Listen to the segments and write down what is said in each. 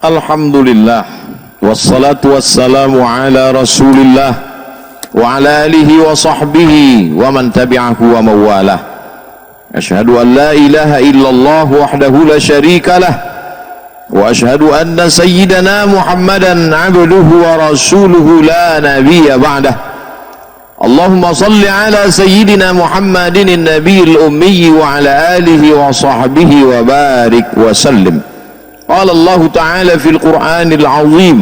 Alhamdulillah, wassalatu wassalamu ala rasulillah wa ala alihi wa sahbihi wa man tabi'ahu wa mawalah. Ashhadu an la ilaha illallah wahdahu la syarika lah, wa ashhadu anna sayyidana Muhammadan abduhu wa rasuluhu la nabiyya ba'dah. Allahumma salli ala sayyidina Muhammadin an-nabiyil ummi wa ala alihi wa sahbihi wa barik wa sallim. قال الله تعالى في القرآن العظيم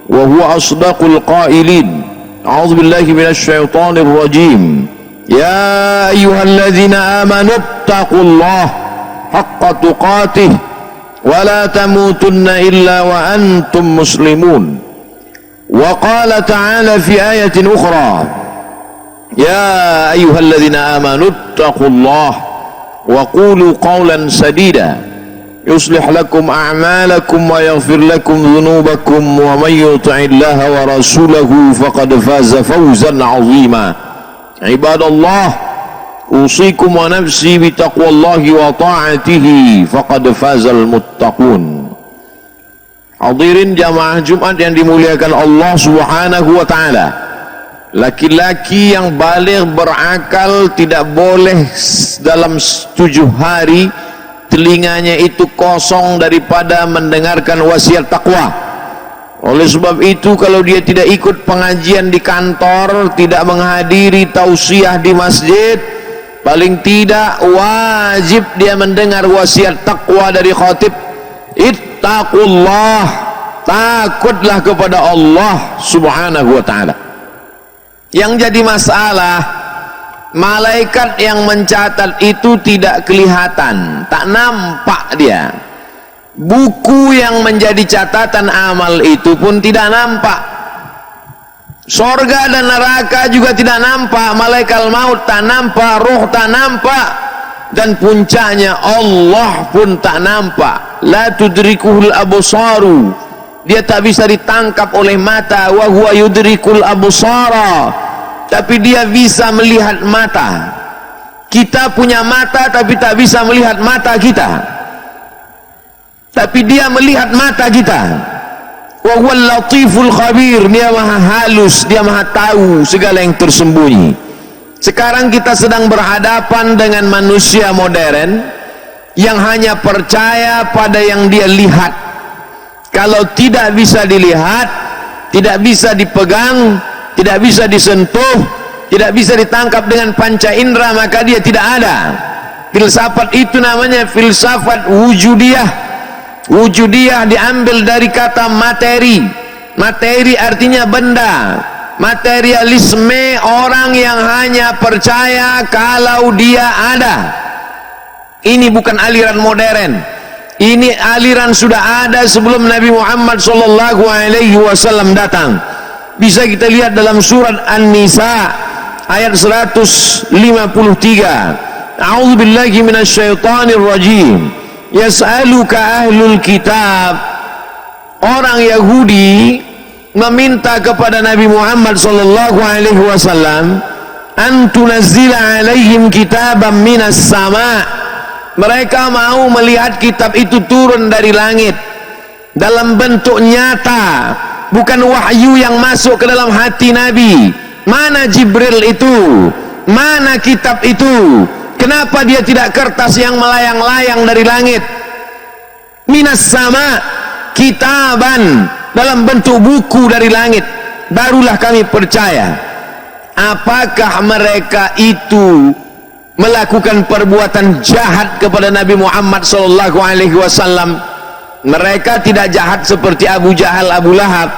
وهو أصدق القائلين أعوذ بالله من الشيطان الرجيم يا أيها الذين آمنوا اتقوا الله حق تقاته ولا تموتن إلا وأنتم مسلمون. وقال تعالى في آية أخرى يا أيها الذين آمنوا اتقوا الله وقولوا قولا سديدا يصلح لكم أعمالكم ويغفر لكم ذنوبكم ومن يطع الله ورسوله فقد فاز فوزا عظيما. عباد الله أوصيكم ونفسي بتقوى الله وطاعته فقد فاز المتقون. Hadirin jamaah Jumat yang dimuliakan Allah Subhanahu wa taala. Laki-laki yang baligh berakal tidak boleh dalam 7 hari telinganya itu kosong daripada mendengarkan wasiat takwa. Oleh sebab itu, kalau dia tidak ikut pengajian di kantor, tidak menghadiri tausiah di masjid, paling tidak wajib dia mendengar wasiat takwa dari khatib. Ittaqullah, takutlah kepada Allah Subhanahu wa taala. Yang jadi masalah, malaikat yang mencatat itu tidak kelihatan, tak nampak dia. Buku yang menjadi catatan amal itu pun tidak nampak. Sorga dan neraka juga tidak nampak. Malaikat maut tak nampak, roh tak nampak, dan puncaknya Allah pun tak nampak. La tudrikuhul absaru, dia tak bisa ditangkap oleh mata. Wa huwa yudrikul absara, tapi dia bisa melihat mata. Kita punya mata tapi tak bisa melihat mata kita, tapi dia melihat mata kita. Wa huwal latiful khabir, dia maha halus, dia maha tahu segala yang tersembunyi. Sekarang kita sedang berhadapan dengan manusia modern yang hanya percaya pada yang dia lihat. Kalau tidak bisa dilihat, tidak bisa dipegang, tidak bisa disentuh, tidak bisa ditangkap dengan panca indera, maka dia tidak ada. Filsafat itu namanya filsafat wujudiyah. Wujudiyah diambil dari kata materi. Materi artinya benda. Materialisme orang yang hanya percaya kalau dia ada. Ini bukan aliran modern. Ini aliran sudah ada sebelum Nabi Muhammad SAW datang. Bisa kita lihat dalam surat An-Nisa ayat 153. A'udzu billahi minasyaitonir rajim. Yas'aluka ahlul kitab. Orang Yahudi meminta kepada Nabi Muhammad sallallahu alaihi wasallam an tunazzila alaihim kitaban minas sama. Mereka mau melihat kitab itu turun dari langit dalam bentuk nyata, bukan wahyu yang masuk ke dalam hati Nabi. Mana Jibril itu? Mana kitab itu? Kenapa dia tidak kertas yang melayang-layang dari langit? Minas sama, kitaban, dalam bentuk buku dari langit, barulah kami percaya. Apakah mereka itu melakukan perbuatan jahat kepada Nabi Muhammad SAW? Mereka tidak jahat seperti Abu Jahal, Abu Lahab.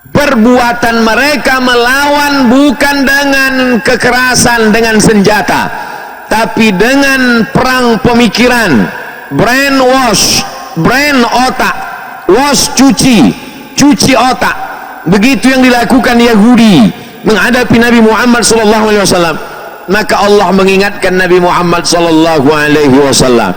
Perbuatan mereka melawan bukan dengan kekerasan, dengan senjata, tapi dengan perang pemikiran, brainwash, brain otak, wash cuci otak. Begitu yang dilakukan Yahudi menghadapi Nabi Muhammad SAW. Maka Allah mengingatkan Nabi Muhammad SAW,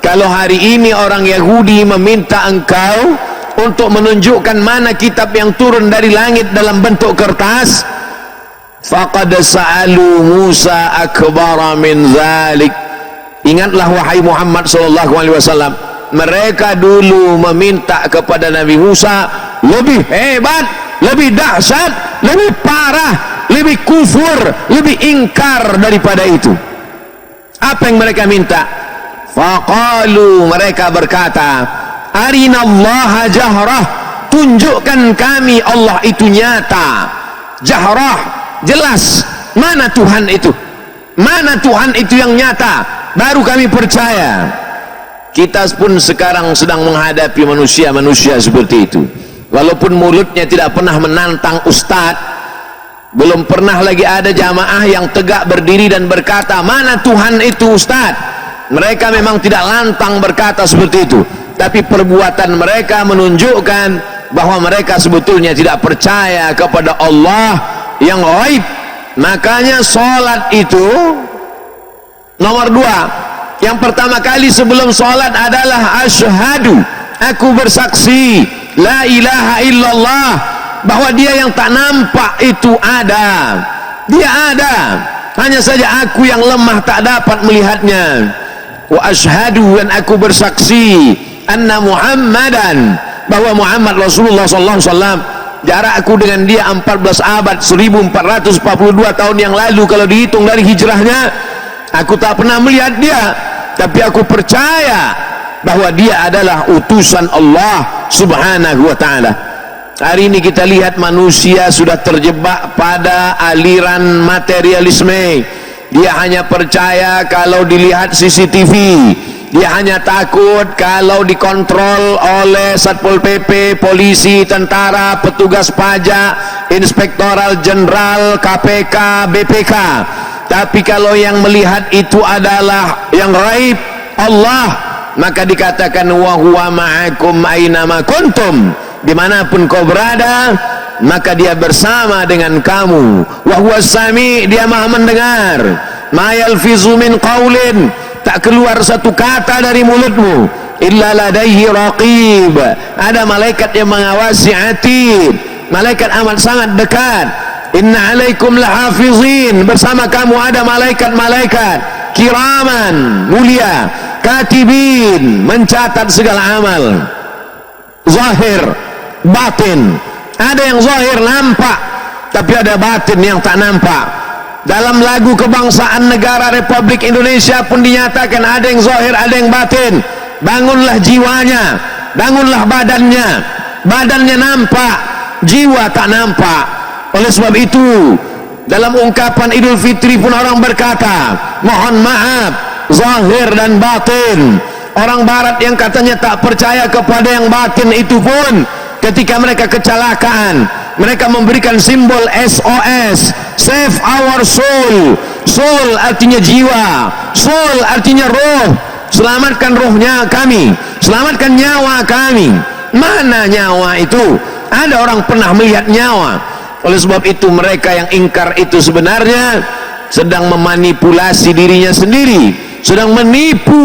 kalau hari ini orang Yahudi meminta engkau untuk menunjukkan mana kitab yang turun dari langit dalam bentuk kertas, faqad sa'alu Musa akbara min dzalik. Ingatlah wahai Muhammad sallallahu alaihi wasallam, mereka dulu meminta kepada Nabi Musa lebih hebat, lebih dahsyat, lebih parah, lebih kufur, lebih ingkar daripada itu. Apa yang mereka minta? Faqalu, mereka berkata, arinallaha jahrah, tunjukkan kami Allah itu nyata. Jahrah, jelas. Mana Tuhan itu? Mana Tuhan itu yang nyata? Baru kami percaya. Kita pun sekarang sedang menghadapi manusia-manusia seperti itu. Walaupun mulutnya tidak pernah menantang ustadz, belum pernah lagi ada jamaah yang tegak berdiri dan berkata, mana Tuhan itu ustadz? Mereka memang tidak lantang berkata seperti itu, tapi perbuatan mereka menunjukkan bahwa mereka sebetulnya tidak percaya kepada Allah yang ghaib. Makanya sholat itu nomor 2. Yang pertama kali sebelum sholat adalah asyhadu, aku bersaksi la ilaha illallah, bahwa dia yang tak nampak itu ada. Dia ada, hanya saja aku yang lemah tak dapat melihatnya. Wa asyhadu, dan aku bersaksi anna Muhammadan, bahwa Muhammad Rasulullah sallallahu alaihi wasallam, jarak aku dengan dia 14 abad, 1442 tahun yang lalu kalau dihitung dari hijrahnya. Aku tak pernah melihat dia, tapi aku percaya bahwa dia adalah utusan Allah subhanahu wa ta'ala. Hari ini kita lihat manusia sudah terjebak pada aliran materialisme. Dia hanya percaya kalau dilihat CCTV. Dia hanya takut kalau dikontrol oleh Satpol PP, polisi, tentara, petugas pajak, inspektoral jenderal, KPK, BPK. Tapi kalau yang melihat itu adalah yang gaib, Allah, maka dikatakan wa huwa ma'akum ainama kuntum, dimanapun kau berada, maka dia bersama dengan kamu. Wa huwa sami, dia maha mendengar. Ma yalfizu min qaulin, tak keluar satu kata dari mulutmu, illa ladaihi raqib, ada malaikat yang mengawasi atid, malaikat amat sangat dekat. Inna alaikum lahafizin, bersama kamu ada malaikat-malaikat kiraman, mulia, katibin, mencatat segala amal, zahir, batin. Ada yang zahir nampak, tapi ada batin yang tak nampak. Dalam lagu kebangsaan negara Republik Indonesia pun dinyatakan ada yang zahir, ada yang batin. Bangunlah jiwanya, bangunlah badannya. Badannya nampak, jiwa tak nampak. Oleh sebab itu, dalam ungkapan Idul Fitri pun orang berkata, mohon maaf, zahir dan batin. Orang barat yang katanya tak percaya kepada yang batin itu pun, ketika mereka kecelakaan, mereka memberikan simbol SOS, save our soul. Soul artinya jiwa, soul artinya roh. Selamatkan rohnya kami, selamatkan nyawa kami. Mana nyawa itu? Ada orang pernah melihat nyawa? Oleh sebab itu mereka yang ingkar itu sebenarnya sedang memanipulasi dirinya sendiri, sedang menipu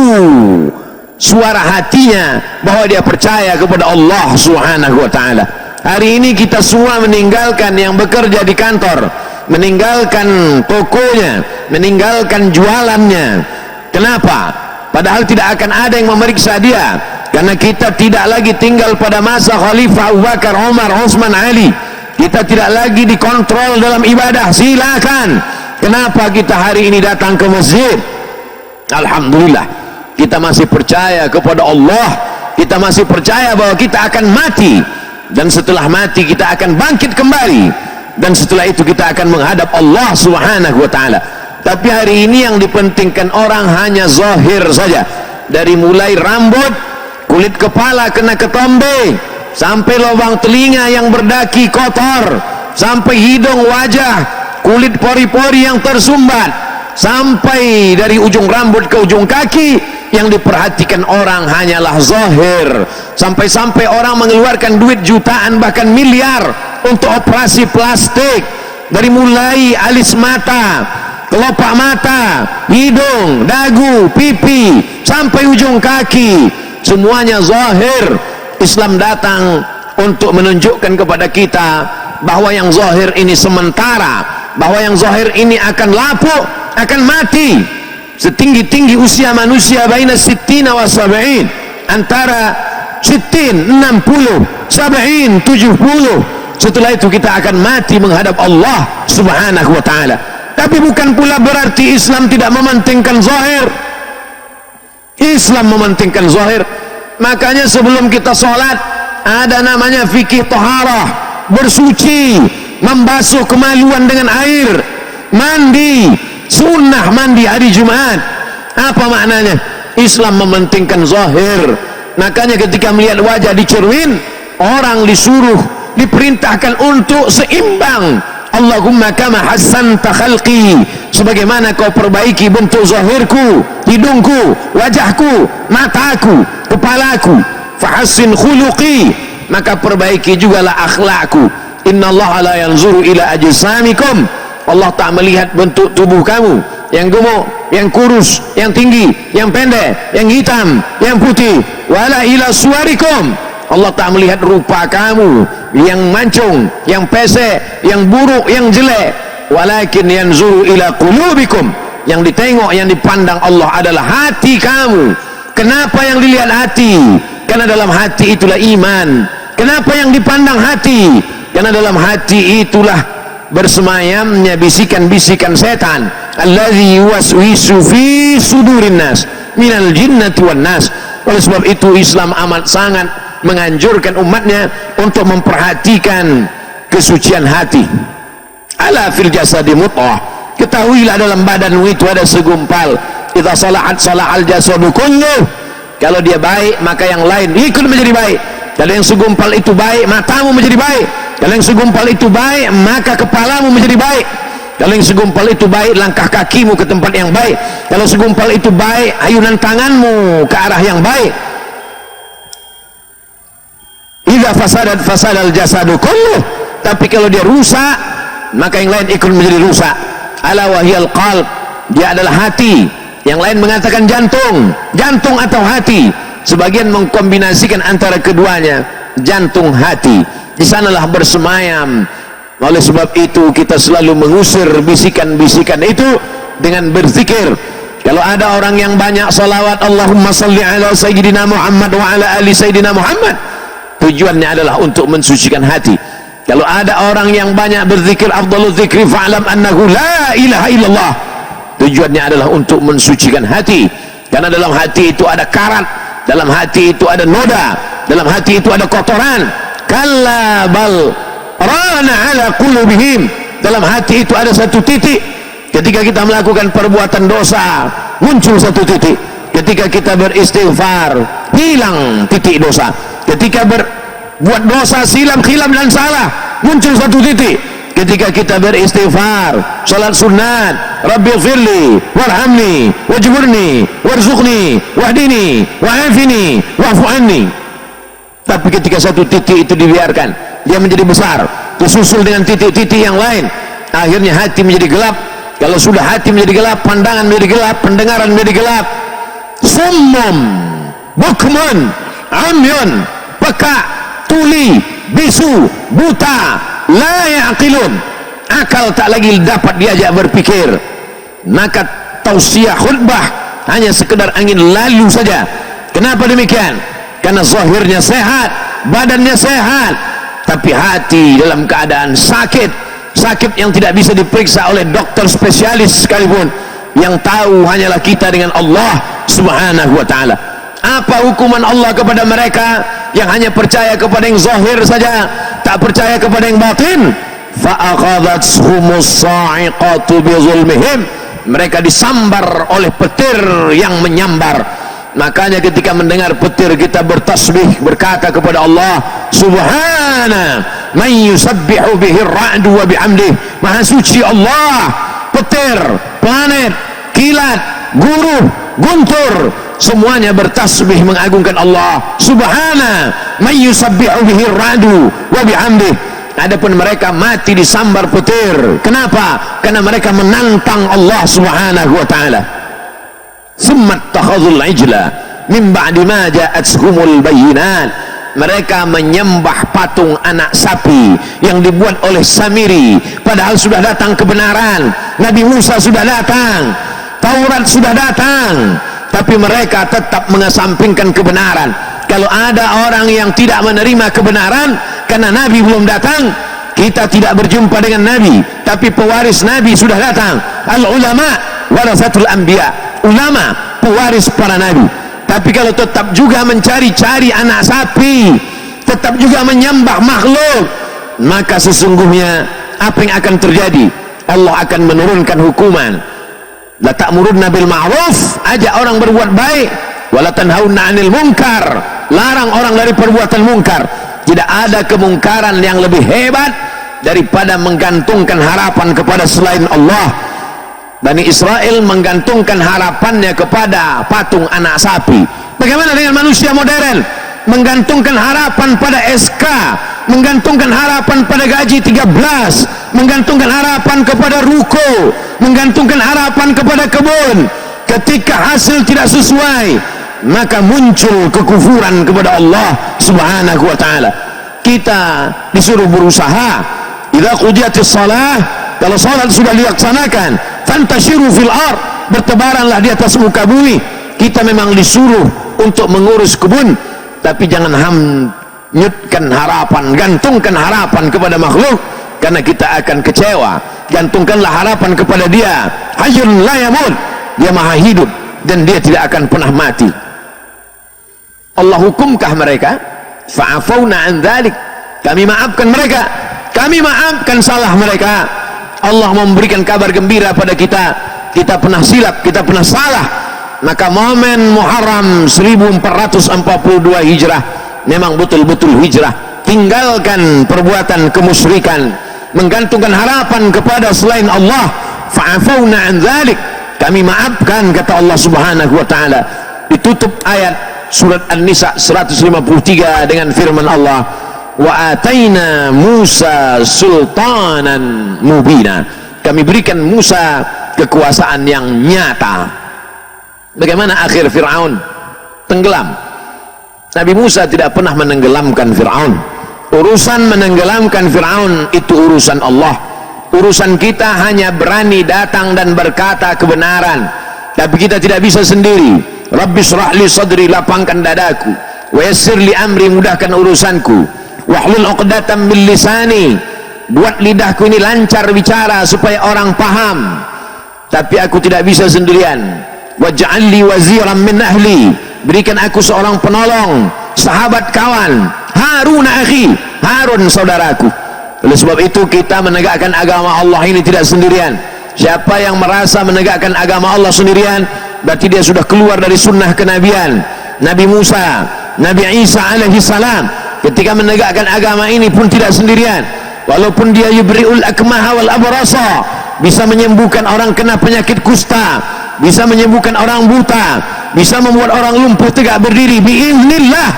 suara hatinya bahwa dia percaya kepada Allah subhanahu wa ta'ala. Hari ini kita semua meninggalkan yang bekerja di kantor, meninggalkan tokonya, meninggalkan jualannya. Kenapa? Padahal tidak akan ada yang memeriksa dia, karena kita tidak lagi tinggal pada masa Khalifah Abu Bakar, Umar, Utsman, Ali. Kita tidak lagi dikontrol dalam ibadah. Silakan. Kenapa kita hari ini datang ke masjid? Alhamdulillah, kita masih percaya kepada Allah. Kita masih percaya bahwa kita akan mati, dan setelah mati kita akan bangkit kembali, dan setelah itu kita akan menghadap Allah subhanahu wa ta'ala. Tapi hari ini yang dipentingkan orang hanya zahir saja, dari mulai rambut, kulit kepala kena ketombe, sampai lubang telinga yang berdaki kotor, sampai hidung, wajah, kulit pori-pori yang tersumbat, sampai dari ujung rambut ke ujung kaki, yang diperhatikan orang hanyalah zahir. Sampai-sampai orang mengeluarkan duit jutaan bahkan miliar untuk operasi plastik, dari mulai alis mata, kelopak mata, hidung, dagu, pipi, sampai ujung kaki, semuanya zahir. Islam datang untuk menunjukkan kepada kita bahwa yang zahir ini sementara, bahwa yang zahir ini akan lapuk, akan mati. Setinggi-tinggi usia manusia baina sittina wa sab'in, antara 60, 60, 70, 70. Setelah itu kita akan mati menghadap Allah subhanahu wa ta'ala. Tapi bukan pula berarti Islam tidak mementingkan zahir. Islam mementingkan zahir. Makanya sebelum kita sholat ada namanya fikih taharah, bersuci, membasuh kemaluan dengan air, mandi, sunnah mandi hari Jumat. Apa maknanya? Islam mementingkan zahir. Makanya ketika melihat wajah di cermin, orang disuruh, diperintahkan untuk seimbang. Allahumma kama hassanta khalqi, sebagaimana kau perbaiki bentuk zahirku, hidungku, wajahku, mataku, kepalaku, fahassin khuluqi, maka perbaiki jugalah akhlakku. Innallaha la yanzuru ila ajsamikum, Allah tak melihat bentuk tubuh kamu, yang gemuk, yang kurus, yang tinggi, yang pendek, yang hitam, yang putih, wala ila suwarikum, Allah tak melihat rupa kamu yang mancung, yang pesek, yang buruk, yang jelek. Walakin yanzuru ila qulubikum, yang ditengok, yang dipandang Allah adalah hati kamu. Kenapa yang dilihat hati? Karena dalam hati itulah iman. Kenapa yang dipandang hati? Karena dalam hati itulah bersemayamnya bisikan-bisikan setan. Allazi yuwaswisu fi sudurin nas minal jinnati wan nas. Oleh sebab itu Islam amat sangat menganjurkan umatnya untuk memperhatikan kesucian hati. Ala fil jasadi mut'ah, ketahuilah dalam badanmu itu ada segumpal. Idza salahat salahal jasadu kulluh, kalau dia baik maka yang lain ikut menjadi baik. Kalau yang segumpal itu baik, matamu menjadi baik. Kalau yang segumpal itu baik, maka kepalamu menjadi baik. Kalau yang segumpal itu baik, langkah kakimu ke tempat yang baik. Kalau segumpal itu baik, ayunan tanganmu ke arah yang baik. Idza fasadat fasadal jasadu kulluh, tapi kalau dia rusak maka yang lain ikut menjadi rusak. Ala wahiyal qalb, dia adalah hati. Yang lain mengatakan jantung, jantung atau hati. Sebagian mengkombinasikan antara keduanya, jantung hati. Di sanalah bersemayam. Oleh sebab itu kita selalu mengusir bisikan-bisikan itu dengan berzikir. Kalau ada orang yang banyak salawat Allahumma salli ala sayyidina Muhammad wa ala ali sayyidina Muhammad, tujuannya adalah untuk mensucikan hati. Kalau ada orang yang banyak berzikir afdalul zikri fa'lam annahu la ilaha illallah, tujuannya adalah untuk mensucikan hati. Karena dalam hati itu ada karat, dalam hati itu ada noda, dalam hati itu ada kotoran. Kalla bal rana ala qulubihim, dalam hati itu ada satu titik. Ketika kita melakukan perbuatan dosa, muncul satu titik. Ketika kita beristighfar, hilang titik dosa. Ketika berbuat dosa, silap, khilaf dan salah, muncul satu titik. Ketika kita beristighfar, salat sunat, Rabbighfirli warhamni wajburni warzuqni wahdini wa'afini wa'fu anni. Tapi ketika satu titik itu dibiarkan, dia menjadi besar, disusul dengan titik-titik yang lain, akhirnya hati menjadi gelap. Kalau sudah hati menjadi gelap, pandangan menjadi gelap, pendengaran menjadi gelap. Summum bukmun amyun, peka, tuli, bisu, buta, la ya'qilun, akal tak lagi dapat diajak berpikir. Maka tausiah khutbah hanya sekedar angin lalu saja. Kenapa demikian? Karena zahirnya sehat, badannya sehat, tapi hati dalam keadaan sakit, sakit yang tidak bisa diperiksa oleh dokter spesialis sekalipun. Yang tahu hanyalah kita dengan Allah subhanahu wa ta'ala. Apa hukuman Allah kepada mereka yang hanya percaya kepada yang zahir saja, tak percaya kepada yang batin? Fa'akhadhatshumus sa'iqatu bizulmihim, mereka disambar oleh petir yang menyambar. Makanya ketika mendengar petir kita bertasbih, berkata kepada Allah subhana man yusabbihu bihi ar-ra'du wa bihamdihi, maha suci Allah. Petir, planet, kilat, guruh, guntur, semuanya bertasbih mengagungkan Allah subhana man yusabbihu bihi ar-ra'du wa bihamdihi. Adapun mereka mati disambar petir. Kenapa? Karena mereka menantang Allah subhanahu wa ta'ala. Summat takhadhul ijla min ba'di ma ja'atshumul bayyinat, mereka menyembah patung anak sapi yang dibuat oleh Samiri, padahal sudah datang kebenaran. Nabi Musa sudah datang, Taurat sudah datang, tapi mereka tetap mengesampingkan kebenaran. Kalau ada orang yang tidak menerima kebenaran karena Nabi belum datang, kita tidak berjumpa dengan Nabi, tapi pewaris Nabi sudah datang. Al-ulama warasatul anbiya, ulama pewaris para nabi. Tapi kalau tetap juga mencari-cari anak sapi, tetap juga menyembah makhluk, maka sesungguhnya apa yang akan terjadi? Allah akan menurunkan hukuman. La ta'murunna bil ma'ruf, ajak orang berbuat baik, wala tanhauna 'anil munkar, larang orang dari perbuatan mungkar. Tidak ada kemungkaran yang lebih hebat daripada menggantungkan harapan kepada selain Allah. Bani Israel menggantungkan harapannya kepada patung anak sapi. Bagaimana dengan manusia modern? Menggantungkan harapan pada SK, menggantungkan harapan pada gaji 13, menggantungkan harapan kepada ruko, menggantungkan harapan kepada kebun. Ketika hasil tidak sesuai, maka muncul kekufuran kepada Allah Subhanahu wa ta'ala. Kita disuruh berusaha. Idza qudiyatis shalah, kalau salat sudah dilaksanakan, fantashiru fil ard, bertebaranlah di atas muka bumi. Kita memang disuruh untuk mengurus kebun, tapi jangan hanyutkan harapan, gantungkan harapan kepada makhluk, karena kita akan kecewa. Gantungkanlah harapan kepada Dia, hayyun la yamut, Dia maha hidup dan Dia tidak akan pernah mati. Allah hukumkah mereka? Fa'afawna an dzalik, kami maafkan mereka, kami maafkan salah mereka. Allah memberikan kabar gembira pada kita. Kita pernah silap, kita pernah salah, maka momen Muharram 1442 Hijrah memang betul-betul hijrah. Tinggalkan perbuatan kemusyrikan, menggantungkan harapan kepada selain Allah. Fa'afawna an dzalik, kami maafkan, kata Allah Subhanahu wa ta'ala. Ditutup ayat surat An-Nisa 153 dengan firman Allah, wa ataina Musa sultanan mubina, kami berikan Musa kekuasaan yang nyata. Bagaimana akhir Fir'aun? Tenggelam. Nabi Musa tidak pernah menenggelamkan Fir'aun. Urusan menenggelamkan Fir'aun itu urusan Allah. Urusan kita hanya berani datang dan berkata kebenaran, tapi kita tidak bisa sendiri. Rabbi shrah li sadri, lapangkan dadaku, wa yassir li amri, mudahkan urusanku, wahlul 'uqdatam min lisani, buat lidahku ini lancar bicara supaya orang paham, tapi aku tidak bisa sendirian. Waj'al li waziran min ahli, berikan aku seorang penolong, sahabat kawan, Harun akhi, Harun saudaraku. Oleh sebab itu kita menegakkan agama Allah ini tidak sendirian. Siapa yang merasa menegakkan agama Allah sendirian, berarti dia sudah keluar dari sunnah kenabian. Nabi Musa, Nabi Isa alaihi salam, ketika menegakkan agama ini pun tidak sendirian. Walaupun dia yubri'ul akmaha wal abrasa, bisa menyembuhkan orang kena penyakit kusta, bisa menyembuhkan orang buta, bisa membuat orang lumpuh tegak berdiri biiznillah,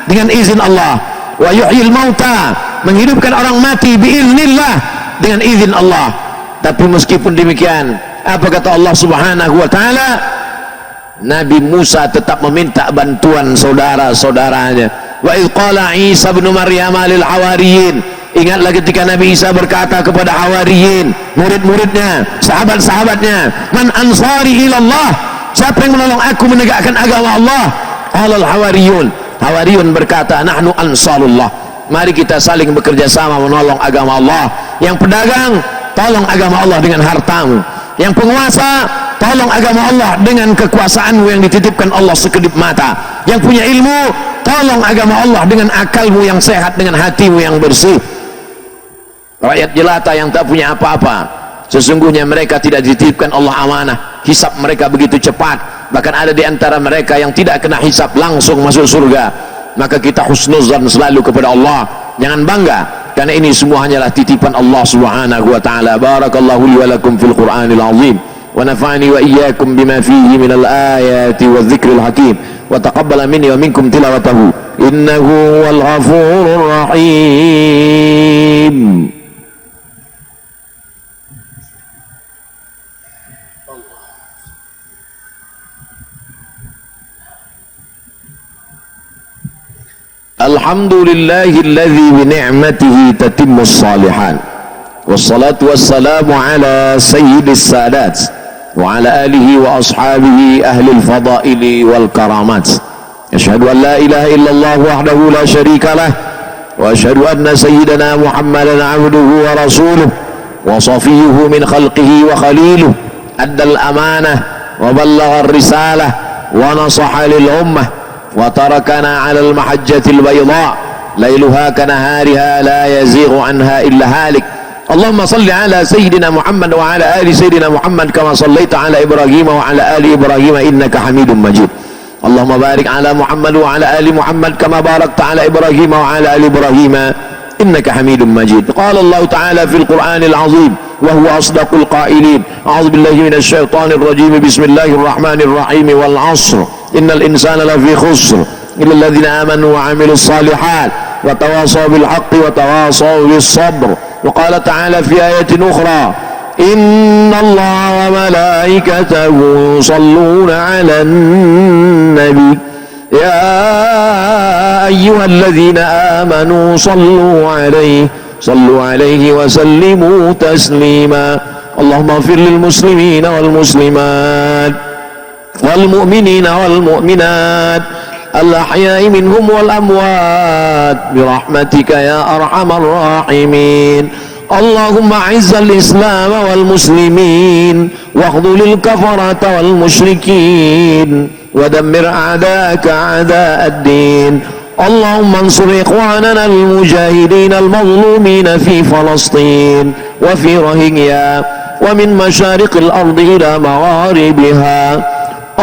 dengan izin Allah. Wa yuhyil mauta, menghidupkan orang mati biiznillah, dengan izin Allah. Tapi meskipun demikian, apa kata Allah Subhanahu wa ta'ala? Nabi Musa tetap meminta bantuan saudara-saudaranya. Wa idh qala Isa bin Maryam lil hawariyin, ingatlah ketika Nabi Isa berkata kepada hawariyin, murid-muridnya, sahabat-sahabatnya, man ansari ilallah, siapa yang menolong aku menegakkan agama Allah? Qalal hawariyun, hawariyun berkata, nahnu ansarullah, mari kita saling bekerja sama menolong agama Allah. Yang pedagang, tolong agama Allah dengan hartamu. Yang penguasa, tolong agama Allah dengan kekuasaanmu yang dititipkan Allah sekedip mata. Yang punya ilmu, tolong agama Allah dengan akalmu yang sehat, dengan hatimu yang bersih. Rakyat jelata yang tak punya apa-apa, sesungguhnya mereka tidak dititipkan Allah amanah. Hisab mereka begitu cepat, bahkan ada di antara mereka yang tidak kena hisab langsung masuk surga. Maka kita husnuzan selalu kepada Allah, jangan bangga, karena ini semua hanyalah titipan Allah Subhanahu wa ta'ala. Barakallahu li wa lakum fil Qur'anil azim, wa nafa'ani wa iyyakum bima fihi minal ayati wa dzikril hakim, wa taqabbala minni wa minkum tilawatahu, innahu wal ghafurur rahim. Alhamdulillahilladzi bi ni'matihi tatimmus shalihan, wassalatu wassalamu ala sayyidis sadat وعلى آله وأصحابه أهل الفضائل والكرامات. أشهد أن لا إله إلا الله وحده لا شريك له، وأشهد أن سيدنا محمدا عبده ورسوله وصفيه من خلقه وخليله، أدى الأمانة وبلغ الرسالة ونصح للأمة، وتركنا على المحجة البيضاء ليلها كنهارها لا يزيغ عنها إلا هالك. اللهم صل على سيدنا محمد وعلى آل سيدنا محمد كما صليت على إبراهيم وعلى آل إبراهيم إنك حميد مجيد. اللهم بارك على محمد وعلى آل محمد كما باركت على إبراهيم وعلى آل إبراهيم إنك حميد مجيد. قال الله تعالى في القرآن العظيم وهو أصدق القائلين: أعوذ بالله من الشيطان الرجيم، بسم الله الرحمن الرحيم، والعصر إن الإنسان لفي خسر إلا الذين آمنوا وعملوا الصالحات وتواصوا بالحق وتواصوا بالصبر. وقال تعالى في آية أخرى: إن الله وملائكته يصلون على النبي يا أيها الذين آمنوا صلوا عليه وسلموا تسليما. اللهم اغفر للمسلمين والمسلمات والمؤمنين والمؤمنات الأحياء منهم والأموات برحمتك يا أرحم الراحمين. اللهم أعز الإسلام والمسلمين واخذل الكفرة والمشركين ودمر أعداءك أعداء الدين. اللهم انصر إخواننا المجاهدين المظلومين في فلسطين وفي روهينيا ومن مشارق الأرض إلى مغاربها.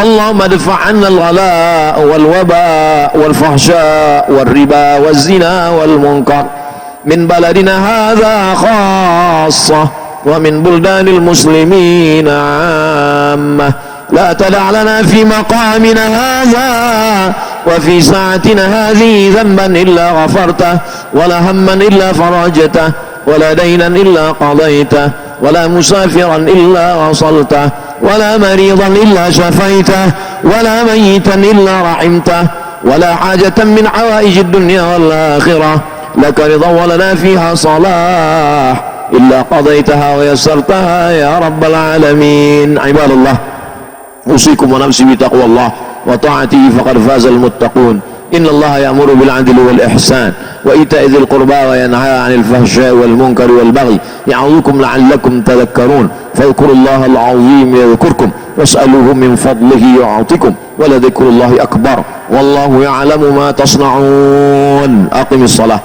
اللهم ادفع عنا الغلاء والوباء والفحشاء والربا والزنا والمنكر من بلدنا هذا خاصة ومن بلدان المسلمين عامة. لا تدع لنا في مقامنا هذا وفي ساعتنا هذه ذنبا إلا غفرته، ولا هما إلا فرجته، ولا دينا إلا قضيته، ولا مسافرا إلا وصلته، ولا مريضا إلا شفيته، ولا ميتا إلا رحمته، ولا حاجة من حوائج الدنيا والآخرة لك رضا ولنا فيها صلاح إلا قضيتها ويسرتها يا رب العالمين. عباد الله، أوصيكم ونفسي بتقوى الله وطاعته فقد فاز المتقون. إن الله يأمر بالعدل والإحسان وإيتاء ذي القربى وينهى عن الفحشاء والمنكر والبغي يعظكم لعلكم تذكرون. فاذكروا الله العظيم يذكركم واسألوه من فضله يعطكم ولذكر الله أكبر والله يعلم ما تصنعون. أقم الصلاة.